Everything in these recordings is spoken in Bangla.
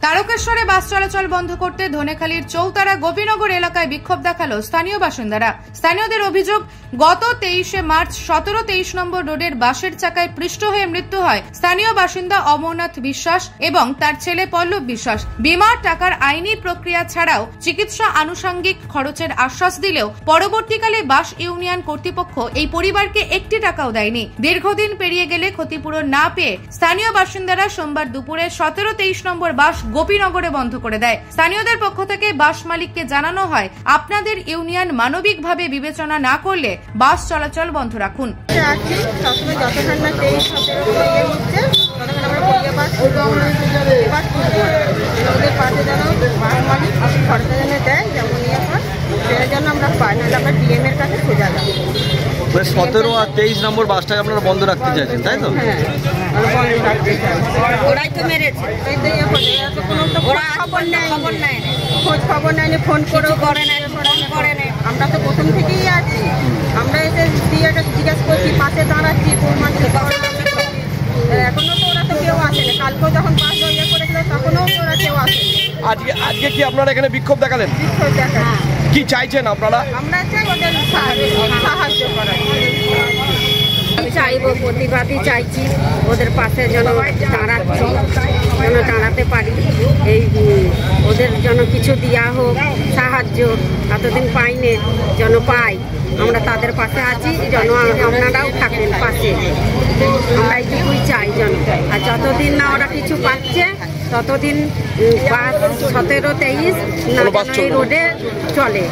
তারকেশ্বরে বাস চলাচল বন্ধ করতে ধনেখালীর চৌতারা গোপীনগর এলাকায় বিক্ষোভ দেখালো স্থানীয় বাসিন্দারা। স্থানীয়দের অভিযোগ, গত 23শে মার্চ 17-23 নম্বর রোডের বাসের চাকায় পৃষ্ঠ হয়ে মৃত্যু হয় স্থানীয় বাসিন্দা অমরনাথ বিশ্বাস এবং তার ছেলে পল্লব বিশ্বাস। বিমার টাকার আইনি প্রক্রিয়া ছাড়াও চিকিৎসা আনুষঙ্গিক খরচের আশ্বাস দিলেও পরবর্তীকালে বাস ইউনিয়ন কর্তৃপক্ষ এই পরিবারকে 1 টাকাও দেয়নি। দীর্ঘদিন পেরিয়ে গেলে ক্ষতিপূরণ না পেয়ে স্থানীয় বাসিন্দারা সোমবার দুপুরে 17-23 নম্বর বাস গোপীনগরে বন্ধ করে দেয়। স্থানীয়দের পক্ষ থেকে বাস মালিককে জানানো হয়, আপনাদের ইউনিয়ন মানবিকভাবে বিবেচনা না করলে বাস চলাচল বন্ধ রাখুন। মানে 17 আর 23 নম্বর বাসটাকে আপনারা বন্ধ রাখতে চাইছেন, তাই তো? ওরাই তো মেরেছে, খোঁজ খবর নেয়নি, ফোন করেও করে না। আমরা তো প্রথম থেকেই আছি, আমরা এসে জিজ্ঞাসা করছি, পাশে দাঁড়াচ্ছি, এখনো তো ওরা তো কেউ আসেনি। কালকেও যখন বাস ইয়ে করেছিল তখনও ওরা কেউ আসেনি। আজকে কি আপনারা এখানে বিক্ষোভ দেখালেন? বিক্ষোভ দেখালেন। কি চাইছেন আপনারা? আমরা চাই ওদের সাহায্য করা। চাইবো, প্রতিবাদী চাইছি, ওদের পাশে যেন দাঁড়াতে পারি, এই ওদের যেন কিছু দেওয়া হোক, সাহায্য এতদিন পাইনি যেন পাই। আমরা তাদের পাশে আছি, যেন আপনারাও থাকেন পাশে, আমরা এইটুকুই চাই যেন। আর যতদিন না ওরা কিছু পাচ্ছে ততদিন বাস 17-23 এই রোডে চলে।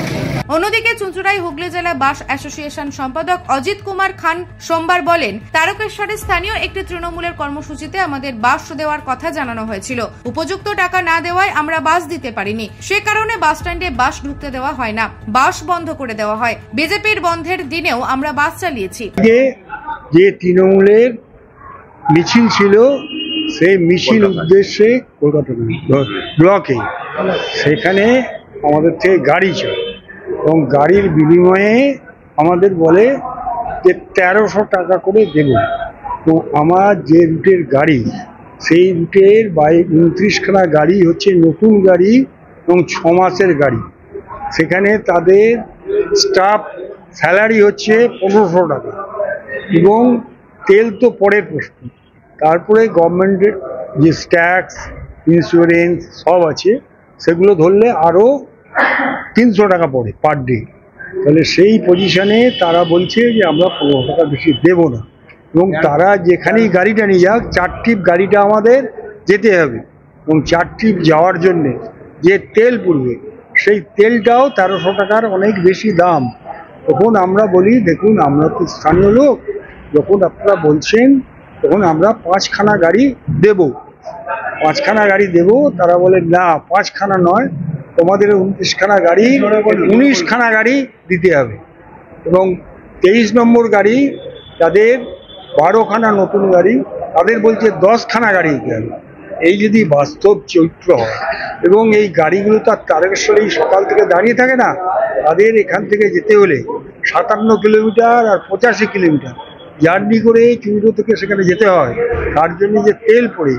অন্যদিকে চুঁচুড়ায় হুগলি জেলা বাস অ্যাসোসিয়েশন সম্পাদক অজিত কুমার খান সোমবার বলেন, তারকেশ্বরে স্থানীয় একটি তৃণমূলের কর্মসূচিতে আমাদের বাস দেওয়ার কথা জানানো হয়েছিল। উপযুক্ত টাকা না দেওয়ায় আমরা বাস দিতে পারিনি, সে কারণে বাস স্ট্যান্ডে বাস ঢুকতে দেওয়া হয় না, বাস বন্ধ করে দেওয়া হয়। বিজেপির বন্ধের দিনেও আমরা বাস চালিয়েছি। যে তৃণমূলের মিছিল ছিল, সেই মিছিল উদ্দেশ্যে কলকাতা ব্লকে সেখানে আমাদের থেকে গাড়ি ছিল এবং গাড়ির বিনিময়ে আমাদের বলে যে 1300 টাকা করে দেব। তো আমার যে রুটের গাড়ি, সেই রুটের 29খানা গাড়ি হচ্ছে নতুন গাড়ি এবং 6 মাসের গাড়ি। সেখানে তাদের স্টাফ স্যালারি হচ্ছে 1500 টাকা এবং তেল তো পরের প্রশ্ন। তারপরে গভর্নমেন্টের যে ট্যাক্স, ইন্স্যুরেন্স সব আছে, সেগুলো ধরলে আরও 300 টাকা পড়ে পার ডে। তাহলে সেই পজিশনে তারা বলছে যে আমরা 15 টাকা বেশি দেব না, এবং তারা যেখানেই গাড়িটা নিয়ে যাক, 4 ট্রিপ গাড়িটা আমাদের যেতে হবে এবং 4 ট্রিপ যাওয়ার জন্যে যে তেল পুড়বে, সেই তেলটাও 1300 টাকার অনেক বেশি দাম। তখন আমরা বলি, দেখুন আমরা তো স্থানীয় লোক, যখন আপনারা বলছেন তখন আমরা 5খানা গাড়ি দেব, 5খানা গাড়ি দেব। তারা বলে না, 5খানা নয়, তোমাদের 29খানা গাড়ি, 19খানা গাড়ি দিতে হবে এবং 23 নম্বর গাড়ি তাদের 12খানা নতুন গাড়ি, তাদের বলছে 10খানা গাড়ি দিতে হবে। এই যদি বাস্তব চরিত্র হয়, এবং এই গাড়িগুলো তো আর তারকেশ্বরেই সকাল থেকে দাঁড়িয়ে থাকে না, তাদের এখান থেকে যেতে হলে 57 কিলোমিটার আর 85 কিলোমিটার জার্নি করে চুঁচুড়া থেকে সেখানে যেতে হয়। তার জন্য যে তেল পড়ে,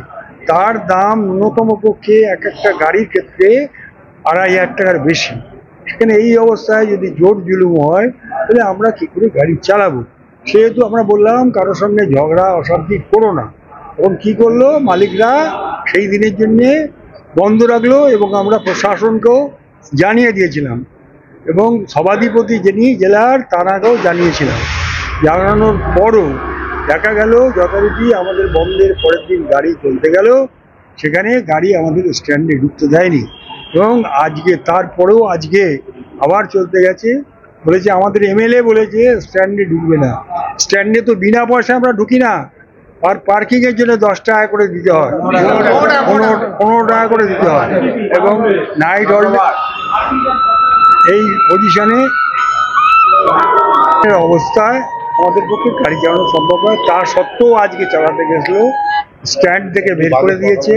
তার দাম ন্যূনতম পক্ষে এক একটা গাড়ির ক্ষেত্রে 2500 টাকার বেশি। সেখানে এই অবস্থায় যদি জোর জুলুম হয়, তাহলে আমরা কী করে গাড়ি চালাবো? সেহেতু আমরা বললাম, কারোর সঙ্গে ঝগড়া অশান্তি করো না। এবং কী করলো মালিকরা, সেই দিনের জন্যে বন্ধ রাখলো এবং আমরা প্রশাসনকেও জানিয়ে দিয়েছিলাম এবং সভাধিপতি যিনি জেলার, তার আগেও জানিয়েছিলাম। জানানোর পরও দেখা গেল যথারীতি আমাদের বন্ধের পরের দিন গাড়ি চলতে গেল, সেখানে গাড়ি আমাদের স্ট্যান্ডে ঢুকতে দেয়নি এবং আজকে তারপরেও আজকে আবার চলতে গেছে। বলেছে আমাদের এমএলএ বলেছে স্ট্যান্ডে ঢুকবে না। স্ট্যান্ডে তো বিনা পয়সায় আমরা ঢুকি না, আর পার্কিংয়ের জন্য 10 টাকা করে দিতে হয়, 15 টাকা করে দিতে হয় এবং নাইট হল্ডে। এই পজিশনে অবস্থায় আমাদের পক্ষে গাড়ি চালানো সম্ভব হয়। তা সত্ত্বেও আজকে চালাতে গেছিলো স্ট্যান্ড থেকে বের করে দিয়েছে,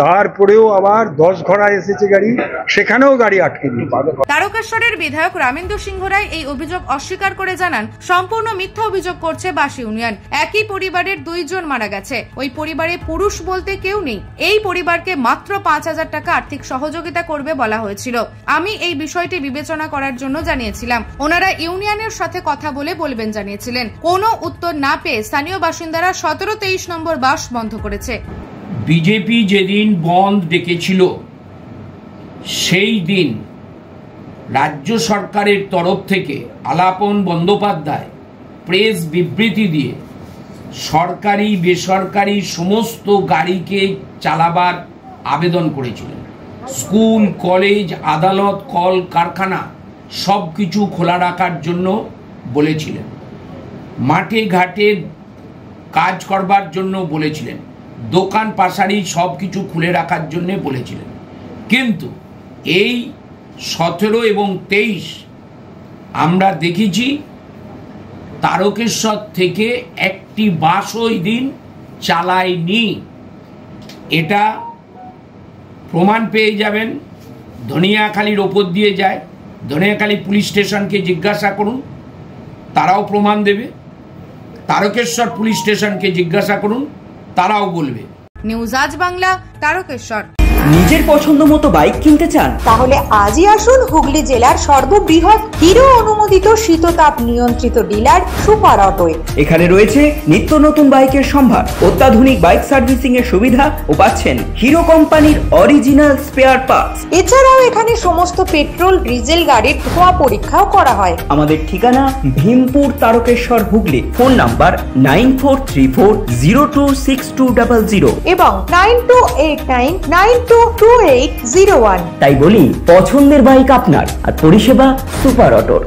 তারপরেও আবার 10 ঘোড়া এসেছে গাড়ি, সেখানেও গাড়ি আটকে দিয়েছে। তারকেশ্বরের বিধায়ক রামেন্দু সিংহ রায় এই অভিযোগ অস্বীকার করে জানান, সম্পূর্ণ মিথ্যা অভিযোগ করছে বাস ইউনিয়ন। একই পরিবারের 2 জন মারা গেছে, ওই পরিবারে পুরুষ বলতে কেউ নেই। এই পরিবারকে মাত্র 5,000 টাকা আর্থিক সহযোগিতা করবে বলা হয়েছিল। আমি এই বিষয়টি বিবেচনা করার জন্য জানিয়েছিলাম, ওনারা ইউনিয়নের সাথে কথা বলে বলবেন জানিয়েছিলেন। কোনো উত্তর না পেয়ে স্থানীয় বাসিন্দারা 17-23 নম্বর বাস বন্ধ করেছে। বিজেপি যেদিন বন্ধ ডেকেছিল সেই দিন রাজ্য সরকারের তরফ থেকে আলাপন বন্দ্যোপাধ্যায় প্রেস বিবৃতি দিয়ে সরকারি বেসরকারি সমস্ত গাড়িকে চালাবার আবেদন করেছিলেন। স্কুল, কলেজ, আদালত, কল কারখানা সব কিছু খোলা রাখার জন্য বলেছিলেন। মাঠে ঘাটে কাজ করবার জন্য বলেছিলেন। দোকান পাশারি সব কিছু খুলে রাখার জন্য বলেছিলেন। কিন্তু এই 17 এবং 23 আমরা দেখেছি তারকেশ্বর থেকে একটি বাস ওই দিন চালায়নি। এটা প্রমাণ পেয়ে যাবেন। ধনিয়াখালীর ওপর দিয়ে যায়, ধনিয়াখালী পুলিশ স্টেশনকে জিজ্ঞাসা করুন, তারাও প্রমাণ দেবে। তারকেশ্বর পুলিশ স্টেশনকে জিজ্ঞাসা করুন, তারাও বলবে। নিউজ আজ বাংলা, তারকেশ্বর। নিজের পছন্দ মতো বাইক কিনতে চান? তাহলে আজই আসুন হুগলি জেলার সর্ববৃহৎ হিরো অনুমোদিত শীততাপ নিয়ন্ত্রিত ডিলার সুপার অটোয়। এখানে রয়েছে নিত্য নতুন বাইকের সম্ভার, অত্যাধুনিক বাইক সার্ভিসিং এর সুবিধা ও পাচ্ছেন হিরো কোম্পানির অরিজিনাল স্পেয়ার পার্টস। এছাড়াও এখানে সমস্ত পেট্রোল ডিজেল গাড়ির ধোঁয়া পরীক্ষাও করা হয়। আমাদের ঠিকানা ভীমপুর, তারকেশ্বর, হুগলি। ফোন নাম্বার 9434026200 এবং 9289922801। তাই বলি, পছন্দের বাইক আপনার আর পরিষেবা সুপার অটোর।